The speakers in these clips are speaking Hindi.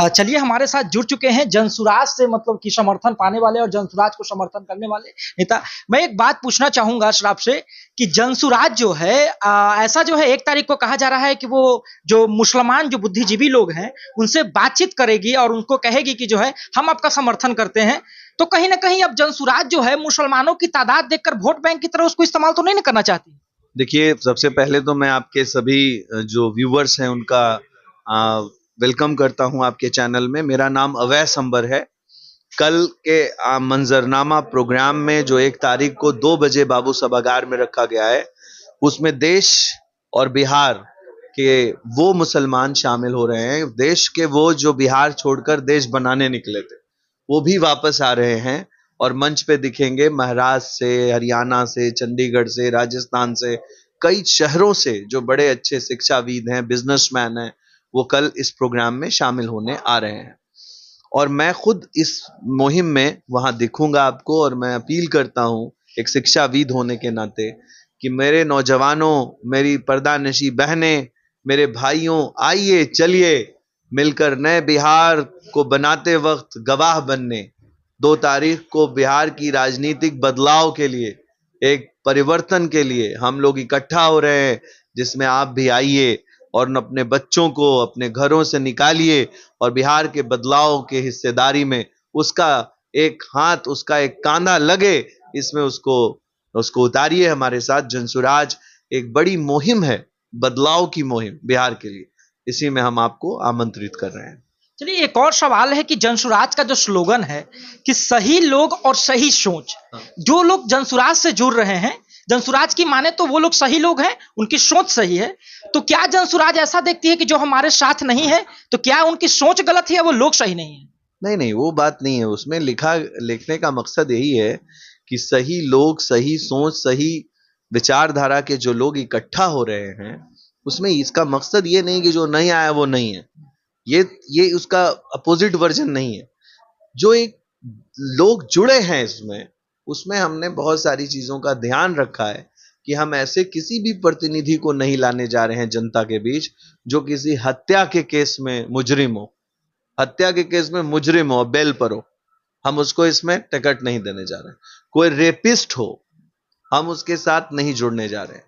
चलिए हमारे साथ जुड़ चुके हैं जनसुराज से मतलब कि समर्थन पाने वाले और जनसुराज को समर्थन करने वाले नेता। मैं एक बात पूछना चाहूंगा अशराफ से कि जनसुराज जो है ऐसा जो है 1 तारीख को कहा जा रहा है कि वो जो मुसलमान जो बुद्धिजीवी लोग हैं उनसे बातचीत करेगी और उनको कहेगी कि जो है हम आपका समर्थन करते हैं। तो कहीं ना कहीं अब जनसुराज जो है मुसलमानों की तादाद देखकर वोट बैंक की तरह उसको इस्तेमाल तो नहीं करना चाहती। देखिए, सबसे पहले तो मैं आपके सभी जो व्यूवर्स हैं उनका वेलकम करता हूं आपके चैनल में। मेरा नाम अवैस अंबर है। कल के मंजरनामा प्रोग्राम में जो 1 तारीख को 2 बजे बाबू सभागार में रखा गया है, उसमें देश और बिहार के वो मुसलमान शामिल हो रहे हैं। देश के वो जो बिहार छोड़कर देश बनाने निकले थे, वो भी वापस आ रहे हैं और मंच पे दिखेंगे। महाराष्ट्र से, हरियाणा से, चंडीगढ़ से, राजस्थान से, कई शहरों से जो बड़े अच्छे शिक्षाविद हैं, बिजनेसमैन हैं, वो कल इस प्रोग्राम में शामिल होने आ रहे हैं। और मैं खुद इस मुहिम में वहां दिखूंगा आपको। और मैं अपील करता हूं एक शिक्षाविद होने के नाते कि मेरे नौजवानों, मेरी पर्दानशी बहनें, मेरे भाइयों, आइए चलिए मिलकर नए बिहार को बनाते वक्त गवाह बनने। 2 तारीख को बिहार की राजनीतिक बदलाव के लिए, एक परिवर्तन के लिए हम लोग इकट्ठा हो रहे हैं, जिसमें आप भी आइए और अपने बच्चों को अपने घरों से निकालिए और बिहार के बदलाव के हिस्सेदारी में उसका एक हाथ, उसका एक कांधा लगे, इसमें उसको उसको उतारिए हमारे साथ। जनसुराज एक बड़ी मुहिम है, बदलाव की मुहिम बिहार के लिए। इसी में हम आपको आमंत्रित कर रहे हैं। चलिए एक और सवाल है कि जनसुराज का जो स्लोगन है कि सही लोग और सही सोच, जो लोग जनसुराज से जुड़ रहे हैं, जनसुराज की माने तो वो लोग सही लोग हैं, उनकी सोच सही है। तो क्या जनसुराज ऐसा देखती है कि जो हमारे साथ नहीं है तो क्या उनकी सोच गलत है या वो लोग सही नहीं है? नहीं नहीं, वो बात नहीं है। उसमें लिखने का मकसद यही है कि सही लोग, सही सोच, सही विचारधारा के जो लोग इकट्ठा हो रहे हैं, उसमें इसका मकसद ये नहीं कि जो नहीं आया वो नहीं है। ये उसका अपोजिट वर्जन नहीं है। जो एक लोग जुड़े हैं इसमें, उसमें हमने बहुत सारी चीजों का ध्यान रखा है कि हम ऐसे किसी भी प्रतिनिधि को नहीं लाने जा रहे हैं जनता के बीच जो किसी हत्या के केस में मुजरिम हो। हत्या के केस में मुजरिम हो, बेल पर हो, हम उसको इसमें टिकट नहीं देने जा रहे हैं। कोई रेपिस्ट हो, हम उसके साथ नहीं जुड़ने जा रहे हैं।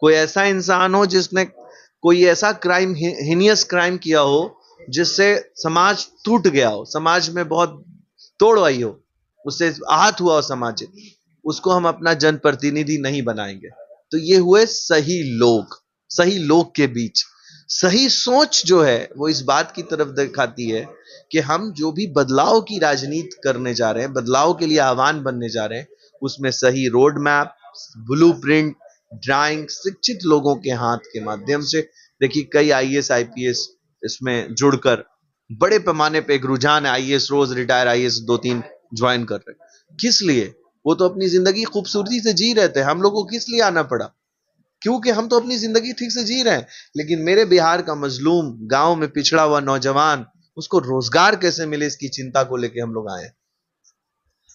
कोई ऐसा इंसान हो जिसने कोई ऐसा क्राइम, हिनियस क्राइम किया हो जिससे समाज टूट गया हो, समाज में बहुत तोड़ आई हो, उससे आहत हुआ हो समाज, उसको हम अपना जनप्रतिनिधि नहीं बनाएंगे। तो ये हुए सही लोग। सही लोग के बीच सही सोच जो है वो इस बात की तरफ दिखाती है कि हम जो भी बदलाव की राजनीति करने जा रहे हैं, बदलाव के लिए आह्वान बनने जा रहे हैं, उसमें सही रोड मैप, ब्लूप्रिंट, ड्राइंग शिक्षित लोगों के हाथ के माध्यम से। देखिए, कई आईएएस आईपीएस इसमें जुड़कर बड़े पैमाने पे एक रुझान है। आईएएस, रोज रिटायर आईएएस 2-3 ज्वाइन कर रहे। किस लिए? वो तो अपनी जिंदगी खूबसूरती से जी रहे थे, हम लोग को किस लिए आना पड़ा? क्योंकि हम तो अपनी जिंदगी ठीक से जी रहे हैं। लेकिन मेरे बिहार का मजलूम, गांव में पिछड़ा हुआ नौजवान, उसको रोजगार कैसे मिले, इसकी चिंता को लेके हम लोग आए।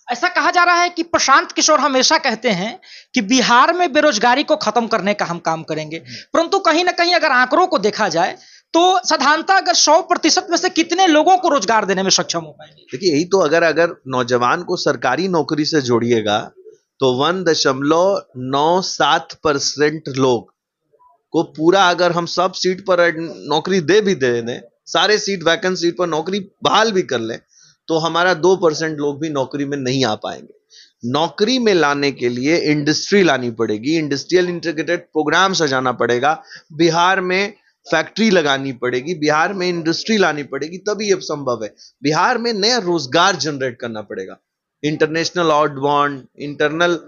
ऐसा कहा जा रहा है कि प्रशांत किशोर हमेशा कहते हैं कि बिहार में बेरोजगारी को खत्म करने का हम काम करेंगे, परंतु कहीं ना कहीं अगर आंकड़ों को देखा जाए तो साधारणतः अगर 100% में से कितने लोगों को रोजगार देने में सक्षम हो पाएंगे? देखिए, यही तो, अगर नौजवान को सरकारी नौकरी से जोड़िएगा तो 1.97% लोग को पूरा, अगर हम सब सीट पर नौकरी दे भी दे दें, सारे सीट, वैकेंट सीट पर नौकरी बहाल भी कर लें, तो हमारा 2% लोग भी नौकरी में नहीं आ पाएंगे। नौकरी में लाने के लिए इंडस्ट्री लानी पड़ेगी, इंडस्ट्रियल इंटीग्रेटेड प्रोग्राम सजाना पड़ेगा, बिहार में फैक्ट्री लगानी पड़ेगी, बिहार में इंडस्ट्री लानी पड़ेगी, तभी ये संभव है। बिहार में नया रोजगार जनरेट करना पड़ेगा। International outbound, internal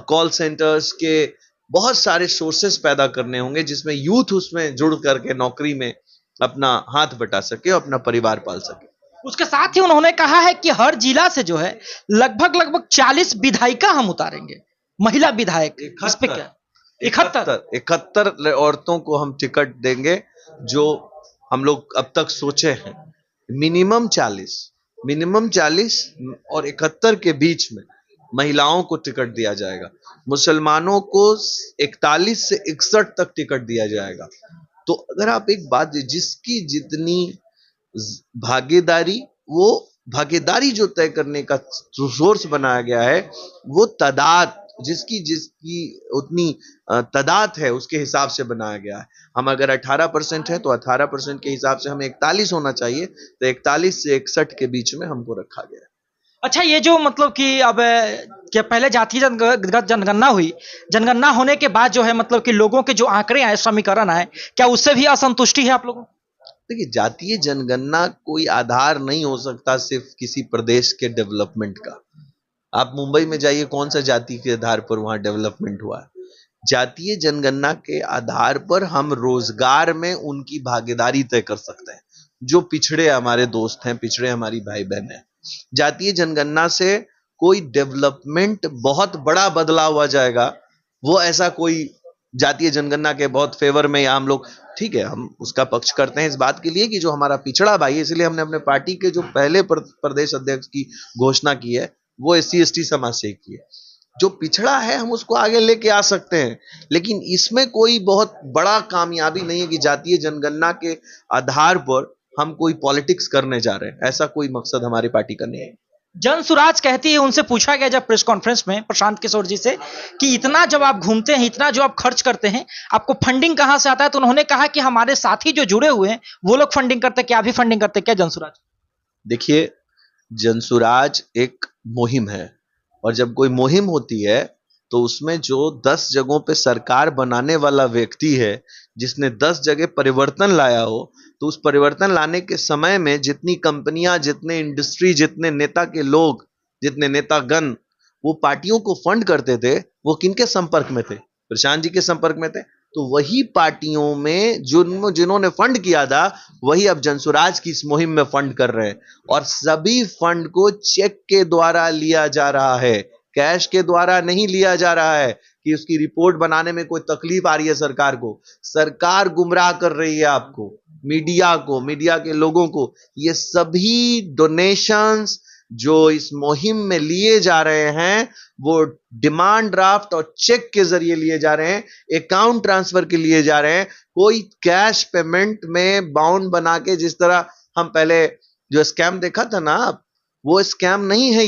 call centres के बहुत सारे सोर्सेस पैदा करने होंगे, जिसमें यूथ उसमें जुड़ करके नौकरी में अपना हाथ बटा सके और अपना परिवार पाल सके। उसके साथ ही उन्होंने कहा है कि हर जिला से जो है लगभग लगभग 40 विधायिका हम उतारेंगे, महिला विधायक। इस पे क्या? 71 औरतों को हम टिकट देंगे, जो हम लोग अब तक सोचे हैं। मिनिमम 40 और 71 के बीच में महिलाओं को टिकट दिया जाएगा। मुसलमानों को 41 से 61 तक टिकट दिया जाएगा। तो अगर आप एक बात, जिसकी जितनी भागीदारी, वो भागीदारी जो तय करने का सोर्स बनाया गया है वो तादाद, जिसकी जिसकी उतनी तादाद है उसके हिसाब से बनाया गया है। हम अगर 18% है तो 18% के हिसाब से हमें 41 होना चाहिए, तो 41 से 61 के बीच में हमको रखा गया है। अच्छा, ये जो मतलब कि अब क्या पहले जातीय जनगणना हुई, जनगणना होने के बाद जो है मतलब कि लोगों के जो आंकड़े आए, समीकरण आए, क्या उससे भी असंतुष्टि है आप लोगों को? देखिए, जातीय जनगणना कोई आधार नहीं हो सकता सिर्फ किसी प्रदेश के डेवलपमेंट का। आप मुंबई में जाइए, कौन सा जाति के आधार पर वहां डेवलपमेंट हुआ है? जातीय जनगणना के आधार पर हम रोजगार में उनकी भागीदारी तय कर सकते हैं, जो पिछड़े हमारे दोस्त हैं, पिछड़े हमारी भाई बहन हैं। जातीय जनगणना से कोई डेवलपमेंट बहुत बड़ा बदलाव आ जाएगा, वो ऐसा कोई जातीय जनगणना के बहुत फेवर में, या हम लोग, ठीक है, हम उसका पक्ष करते हैं इस बात के लिए कि जो हमारा पिछड़ा भाई है, इसलिए हमने अपने पार्टी के जो पहले प्रदेश अध्यक्ष की घोषणा की है वो SC ST समाज से की है। जो पिछड़ा है हम उसको आगे लेके आ सकते हैं, लेकिन इसमें कोई बहुत बड़ा कामयाबी नहीं है कि जातीय जनगणना के आधार पर हम कोई पॉलिटिक्स करने जा रहे हैं। ऐसा कोई मकसद हमारी पार्टी का नहीं है। जन सुराज कहती है, उनसे पूछा गया जब प्रेस कॉन्फ्रेंस में प्रशांत किशोर जी से कि इतना जब आप घूमते हैं, इतना जो आप खर्च करते हैं, आपको फंडिंग कहां से आता है? तो उन्होंने कहा कि हमारे साथी जो जुड़े हुए हैं वो लोग फंडिंग करते हैं। क्या भी फंडिंग करते हैं क्या जनसुराज? देखिए, जनसुराज एक मुहिम है, और जब कोई मुहिम होती है तो उसमें जो 10 जगहों पे सरकार बनाने वाला व्यक्ति है, जिसने 10 जगह परिवर्तन लाया हो, तो उस परिवर्तन लाने के समय में जितनी कंपनियां, जितने इंडस्ट्री, जितने नेता के लोग, जितने नेतागण वो पार्टियों को फंड करते थे, वो किनके संपर्क में थे? प्रशांत जी के संपर्क में थे। तो वही पार्टियों में जिन्होंने फंड किया था, वही अब जनसुराज की इस मुहिम में फंड कर रहे हैं, और सभी फंड को चेक के द्वारा लिया जा रहा है, कैश के द्वारा नहीं लिया जा रहा है कि उसकी रिपोर्ट बनाने में कोई तकलीफ आ रही है सरकार को। सरकार गुमराह कर रही है आपको, मीडिया को, मीडिया के लोगों को। ये सभी डोनेशंस जो इस मुहिम में लिए जा रहे हैं वो डिमांड ड्राफ्ट और चेक के जरिए लिए जा रहे हैं, अकाउंट ट्रांसफर के लिए जा रहे हैं। कोई कैश पेमेंट में बाउंड बना के, जिस तरह हम पहले जो स्कैम देखा था ना, वो स्कैम नहीं है।